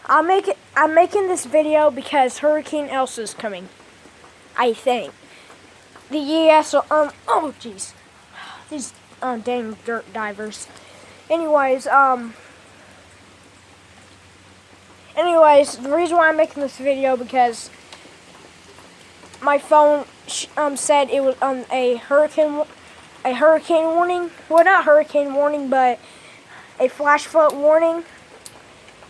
I'm making this video because Hurricane Elsa's coming. I think. The ES oh jeez. These dang dirt divers. Anyways, the reason why I'm making this video because my phone said it was a hurricane warning. Well, not hurricane warning, but a flash flood warning.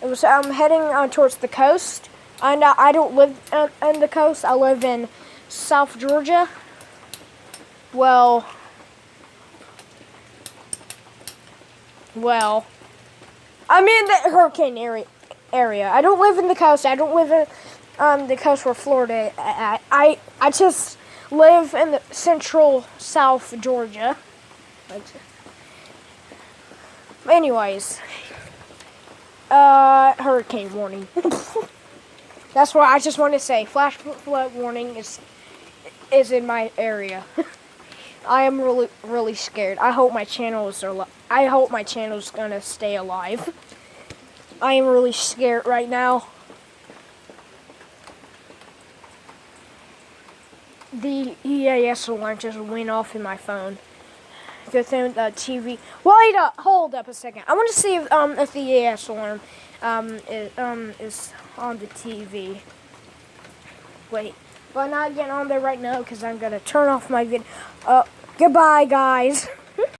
It was heading towards the coast. And I don't live on the coast. I live in South Georgia. Well, I'm in the hurricane area. I don't live in the coast. I don't live in the coast where Florida at. I just live in the central South Georgia. Anyways, hurricane warning. That's what I just want to say. Flash flood warning is in my area. I am really scared. I hope my channel is gonna stay alive. I am really scared right now. The EAS alarm just went off in my phone. Good thing the TV. Wait up! Hold up a second. I want to see if the EAS alarm is on the TV. Wait, but I'm not getting on there right now because I'm gonna turn off my video. Goodbye, guys.